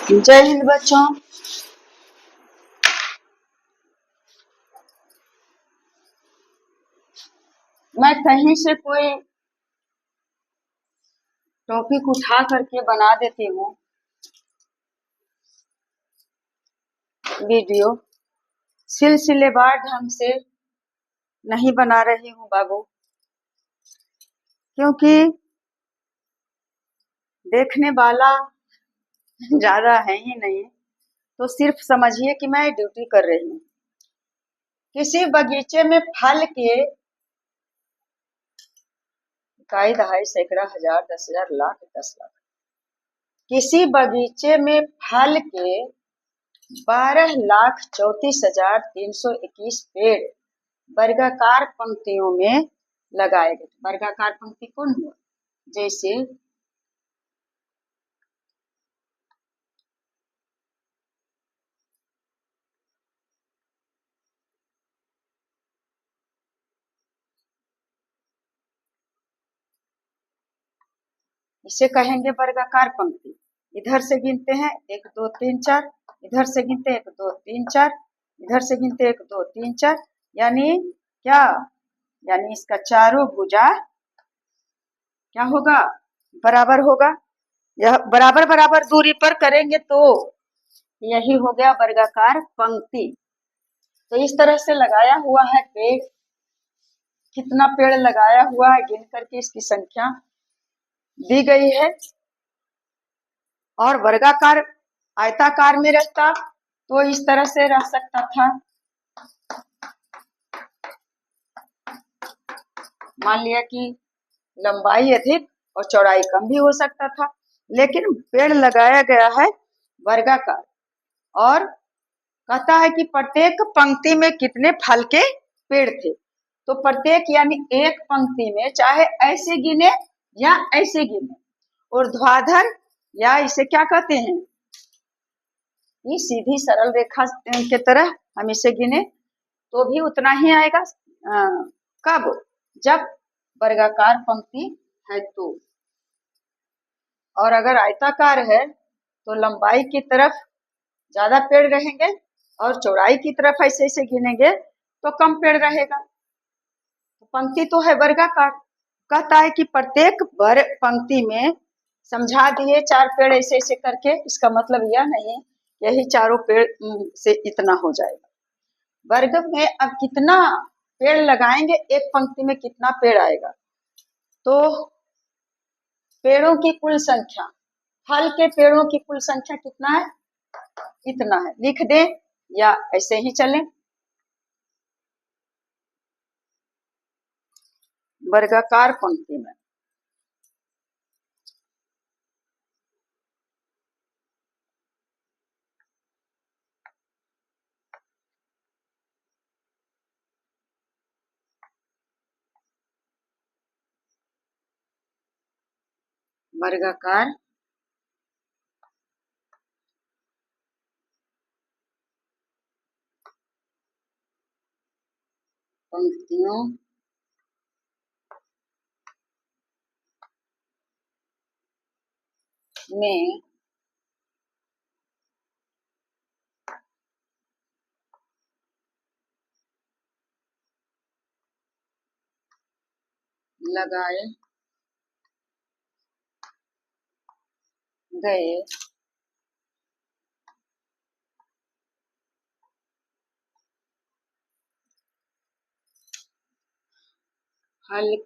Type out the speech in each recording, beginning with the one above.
जय हिंद बच्चों। मैं कहीं से कोई टॉपिक उठा करके बना देती हूँ वीडियो, सिलसिलेवार ढंग से नहीं बना रही हूँ बाबू, क्योंकि देखने वाला ज्यादा है ही नहीं। तो सिर्फ समझिए कि मैं ड्यूटी कर रही हूँ। किसी बगीचे में फल के इकाई, दहाई, सैकड़ा, हजार, 10,000, लाख, 10 लाख, किसी बगीचे में फल के 12,34,321 पेड़ वर्गाकार पंक्तियों में लगाए गए। वर्गाकार पंक्ति कौन हुआ? जैसे इसे कहेंगे वर्गाकार पंक्ति। इधर से गिनते हैं 1 2 3 4, इधर से गिनते 1 2 3 4, इधर से गिनते 1 2 3 4, यानी क्या? यानी इसका चारों भुजा क्या होगा? बराबर होगा। यह बराबर बराबर दूरी पर करेंगे तो यही हो गया वर्गाकार पंक्ति। तो इस तरह से लगाया हुआ है पेड़। कितना पेड़ लगाया हुआ है गिन करके इसकी संख्या दी गई है। और वर्गाकार आयताकार में रहता तो इस तरह से रह सकता था। मान लिया कि लंबाई अधिक और चौड़ाई कम भी हो सकता था, लेकिन पेड़ लगाया गया है वर्गाकार। और कहता है कि प्रत्येक पंक्ति में कितने फल के पेड़ थे। तो प्रत्येक यानी एक पंक्ति में चाहे ऐसे गिने या ऐसे गिने, ऊर्ध्वाधर या इसे क्या कहते हैं, ये सीधी सरल रेखा के तरह हम इसे गिने तो भी उतना ही आएगा। कब? जब वर्गाकार पंक्ति है तो। और अगर आयताकार है तो लंबाई की तरफ ज्यादा पेड़ रहेंगे और चौड़ाई की तरफ ऐसे ऐसे गिनेंगे तो कम पेड़ रहेगा। पंक्ति तो है वर्गाकार। कहता है कि प्रत्येक पंक्ति में समझा दिए 4 पेड़ ऐसे ऐसे करके, इसका मतलब यह नहीं यही चारों पेड़ से इतना हो जाएगा। वर्ग में अब कितना पेड़ लगाएंगे, एक पंक्ति में कितना पेड़ आएगा, तो पेड़ों की कुल संख्या, फल के पेड़ों की कुल संख्या कितना है? इतना है। लिख दें या ऐसे ही चलें? वर्गाकार पंक्ति में वर्गाकार पंक्तियों में लगाए गए फल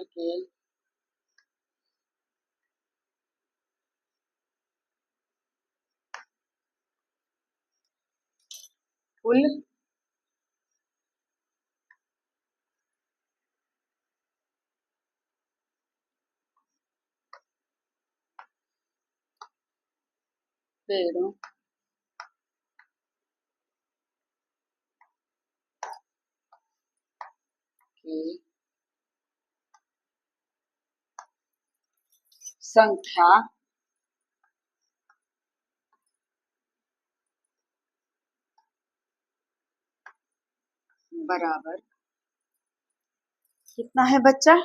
के कुल पेड़ों की संख्या बराबर कितना है बच्चा?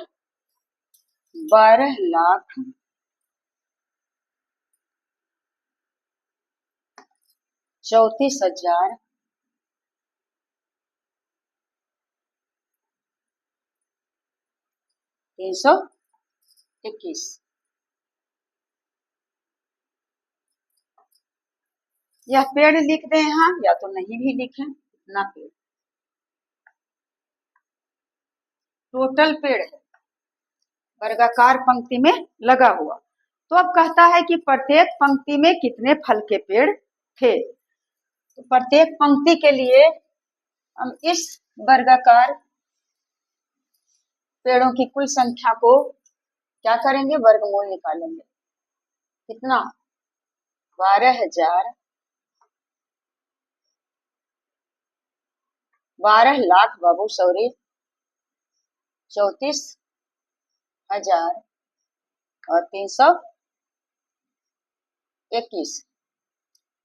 12,34,321। यह पेड़ लिख दें यहाँ या तो नहीं भी लिखें, इतना पेड़ टोटल पेड़ है वर्गाकार पंक्ति में लगा हुआ। तो अब कहता है कि प्रत्येक पंक्ति में कितने फल के पेड़ थे। तो प्रत्येक पंक्ति के लिए हम इस वर्गाकार पेड़ों की कुल संख्या को क्या करेंगे? वर्गमूल निकालेंगे। कितना? 12 लाख बाबू सॉरी 34,321।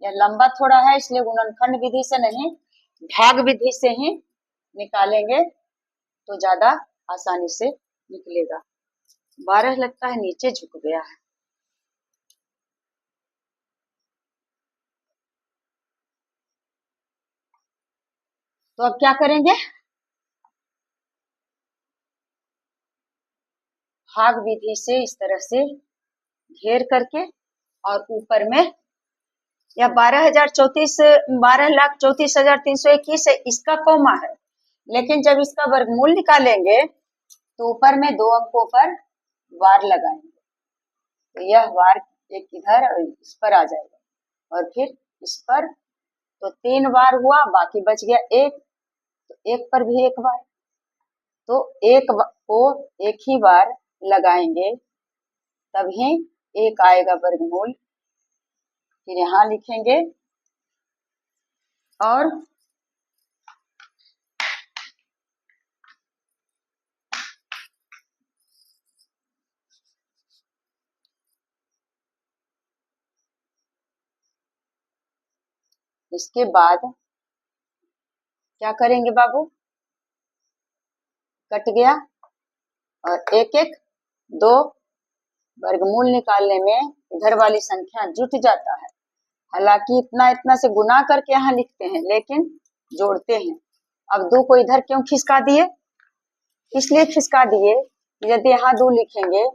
यह लंबा थोड़ा है इसलिए गुणनखंड विधि से नहीं भाग विधि से ही निकालेंगे तो ज्यादा आसानी से निकलेगा। 12 लगता है नीचे झुक गया है। तो अब क्या करेंगे? भाग विधि से इस तरह से घेर करके और ऊपर में या 12,34,321 है, इसका कौमा है, लेकिन जब इसका वर्गमूल निकालेंगे तो ऊपर में 2 अंकों पर वार लगाएंगे तो यह वार एक इधर और इस पर आ जाएगा और फिर इस पर तो 3 बार हुआ, बाकी बच गया 1, तो 1 पर भी 1 बार, तो 1 को एक ही बार लगाएंगे तभी 1 आएगा वर्गमूल। फिर यहाँ लिखेंगे और इसके बाद क्या करेंगे बाबू? कट गया और 1 1 2 वर्गमूल निकालने में इधर वाली संख्या जुट जाता है। हालांकि इतना इतना से गुना करके यहाँ लिखते हैं लेकिन जोड़ते हैं। अब 2 को इधर क्यों खिसका दिए? इसलिए खिसका दिए यदि यहाँ 2 लिखेंगे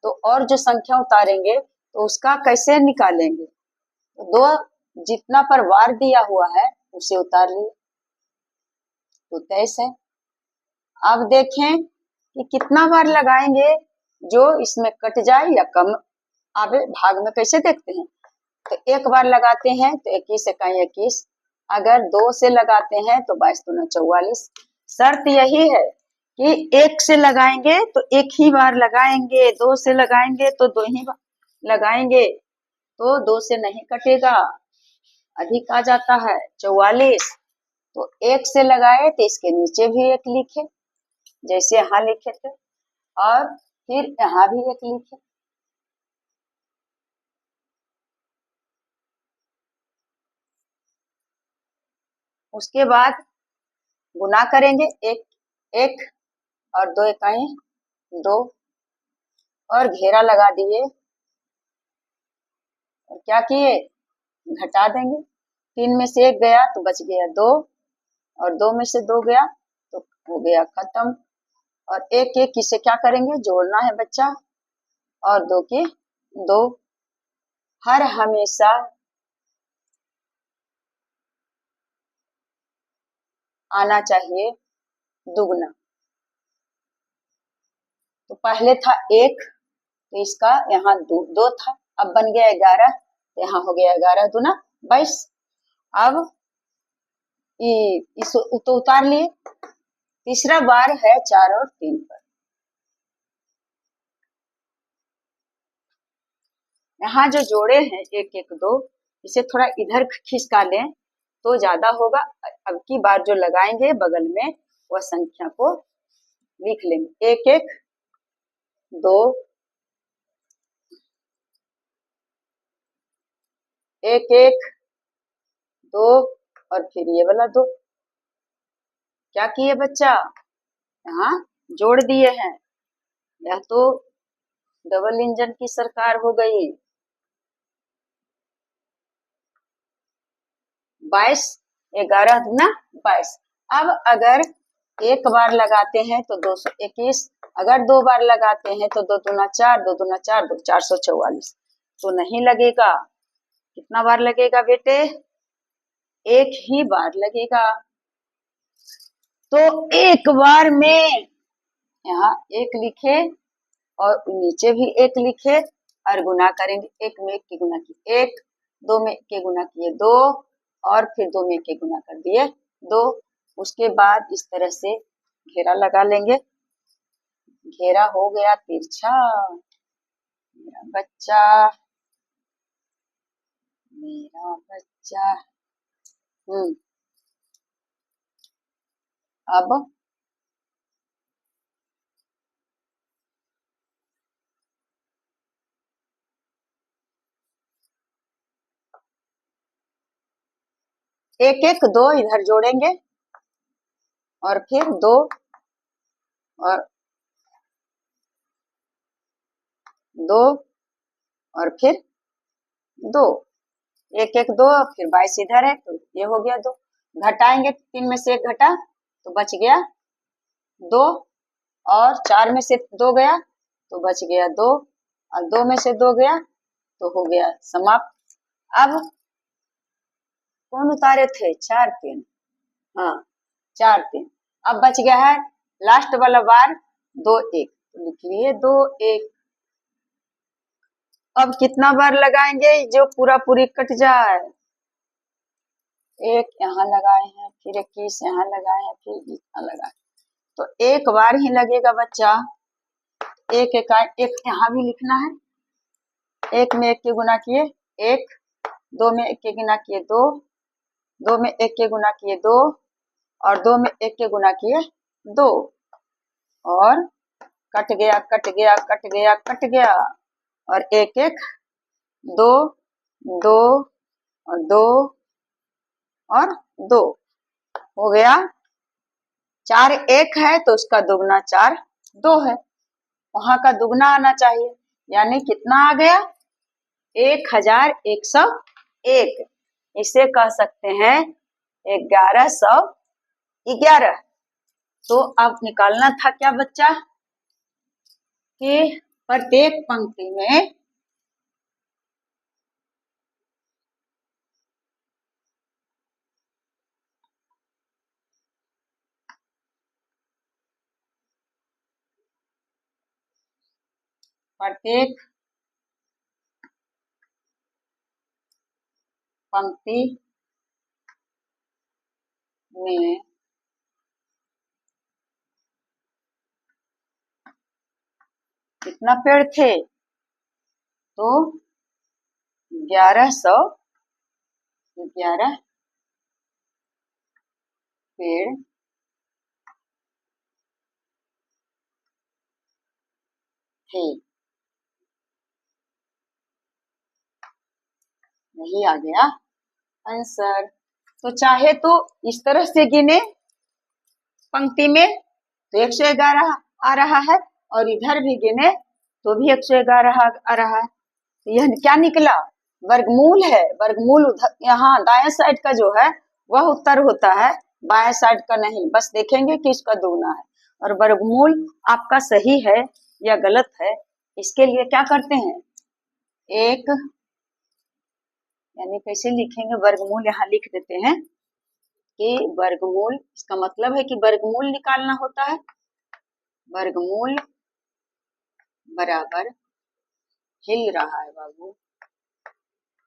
तो और जो संख्या उतारेंगे तो उसका कैसे निकालेंगे? तो 2 जितना पर वार दिया हुआ है उसे उतार लिए तो 23 है। अब देखें कि कितना बार लगाएंगे जो इसमें कट जाए या कम आवे। भाग में कैसे देखते हैं? तो 1 बार लगाते हैं तो 21 इकाई 21, अगर 2 से लगाते हैं तो 22 दूना 44। शर्त यही है कि 1 से लगाएंगे तो 1 ही बार लगाएंगे, 2 से लगाएंगे तो 2 ही बार लगाएंगे, तो 2 से नहीं कटेगा, अधिक आ जाता है 44। तो 1 से लगाए तो इसके नीचे भी 1 लिखे जैसे यहाँ लिखे थे और फिर यहाँ भी 1 लिखे। उसके बाद गुना करेंगे 1 1 और 2 इकाई 2 और घेरा लगा दिए और क्या किए? घटा देंगे। 3 में से 1 गया तो बच गया 2 और 2 में से 2 गया तो हो गया खत्म। और 1 1 किसे क्या करेंगे? जोड़ना है बच्चा और 2 के 2। हर हमेशा आना चाहिए दुगना। तो पहले था 1 तो इसका यहाँ 2 था, अब बन गया 11, तो यहाँ हो गया 11 दूना 22। अब इस तो उतार लिए। तीसरा बार है 4 और 3 पर। यहाँ जो जोड़े हैं 1 1 2, इसे थोड़ा इधर खिसका लें तो ज्यादा होगा। अब की बार जो लगाएंगे बगल में वह संख्या को लिख लेंगे, 1 1 2 1 1 2 और फिर ये वाला 2। क्या किए बच्चा, यहाँ जोड़ दिए हैं। यह तो डबल इंजन की सरकार हो गई। 22 11 दूना 22। अब अगर एक बार लगाते हैं तो 221, अगर 2 बार लगाते हैं तो 2 दूना 4, 2 दूना 4, 2 444। तो नहीं लगेगा। कितना बार लगेगा बेटे, एक ही बार लगेगा। तो एक बार में यहाँ 1 लिखे और नीचे भी 1 लिखे और गुना करेंगे। 1 में 1 के गुना किए 1, 2 में 1 के गुना किए 2 और फिर 2 में 1 के गुना कर दिए 2। उसके बाद इस तरह से घेरा लगा लेंगे। घेरा हो गया तिरछा। मेरा बच्चा, मेरा बच्चा। अब एक एक 2 इधर जोड़ेंगे और फिर 2 और 2 और फिर 2, 1 1 2 फिर 22 इधर है तो ये हो गया 2। घटाएंगे 3 में से 1 घटा तो बच गया 2 और 4 में से 2 गया तो बच गया 2 और 2 में से 2 गया तो हो गया समाप्त। अब कौन उतारे थे, 4 3, हाँ 4 3। अब बच गया है लास्ट वाला बार 2 1, तो लिख लिए 2 1। अब कितना बार लगाएंगे जो पूरा पूरी कट जाए। 1 यहाँ लगाए हैं, फिर 21 यहाँ लगाए हैं, फिर यहाँ लगाए, तो एक बार ही लगेगा बच्चा। 1 1 यहाँ भी लिखना है। 1 में 1 के गुना किए 1, 2 में 1 के गुना किए 2, 2 में 1 के गुना किए 2 और 2 में 1 के गुना किए 2 और कट गया कट गया कट गया कट गया और 1 1 2 2 और 2 और 2 हो गया। 4 1 है तो उसका दुगना 4 2 है, वहां का दुगना आना चाहिए, यानी कितना आ गया 1101। इसे कह सकते हैं 1111। तो अब निकालना था क्या बच्चा कि प्रत्येक पंक्ति में प्रत्येक पंक्ति में कितना पेड़ थे, तो 1111 पेड़ थे। यही आ गया आंसर। तो चाहे तो इस तरह से गिने पंक्ति में तो 111 आ रहा है और इधर भी गिने तो भी 111 आ रहा है। तो यह क्या निकला, वर्गमूल है। वर्गमूल यहाँ दाएं साइड का जो है वह उत्तर होता है, बाएं साइड का नहीं। बस देखेंगे कि इसका दुगना है और वर्गमूल आपका सही है या गलत है, इसके लिए क्या करते हैं, एक यानी कैसे लिखेंगे, वर्गमूल यहाँ लिख देते हैं कि वर्गमूल, इसका मतलब है कि वर्गमूल निकालना होता है। वर्गमूल बराबर हिल रहा है बाबू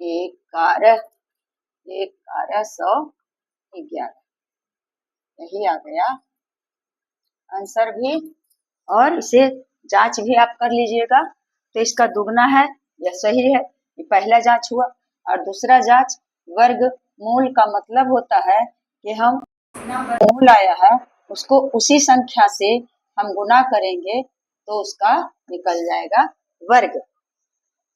1111, यही आ गया आंसर भी। और इसे जांच भी आप कर लीजिएगा। तो इसका दुगना है, यह सही है, ये पहला जांच हुआ। और दूसरा जांच वर्गमूल का मतलब होता है कि हम वर्गमूल आया है उसको उसी संख्या से हम गुना करेंगे तो उसका निकल जाएगा वर्ग।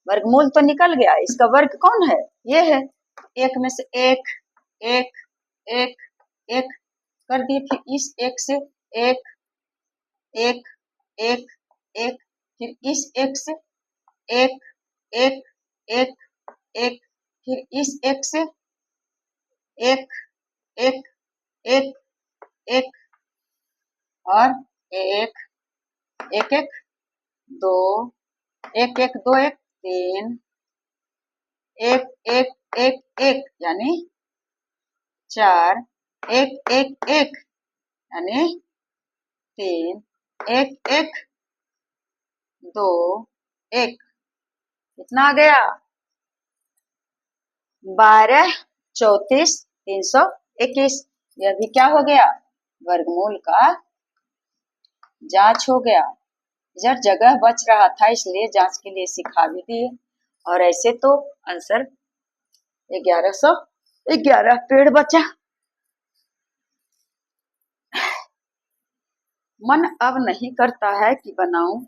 वर्गमूल तो निकल गया, इसका वर्ग कौन है? ये है। एक में से एक एक एक एक कर दिए, फिर इस एक से एक एक एक एक, फिर इस एक से एक एक एक एक, फिर इस एक से एक एक एक एक, और एक एक एक दो एक एक दो एक तीन एक एक एक एक यानी चार एक एक एक यानी तीन एक एक दो एक। कितना आ गया? 12 34 321। यह भी क्या हो गया? वर्गमूल का जांच हो गया। जब जगह बच रहा था इसलिए जांच के लिए सिखा भी दिए। और ऐसे तो आंसर 1111 पेड़ बचा। मन अब नहीं करता है कि बनाऊं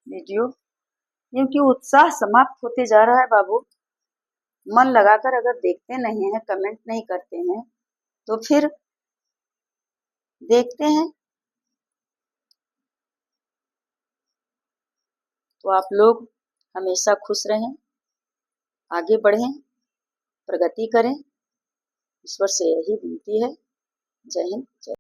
वीडियो, क्योंकि उत्साह समाप्त होते जा रहा है बाबू। मन लगाकर अगर देखते नहीं है, कमेंट नहीं करते हैं, तो फिर देखते हैं। तो आप लोग हमेशा खुश रहें, आगे बढ़ें, प्रगति करें। ईश्वर से यही विनती है। जय हिंद, जय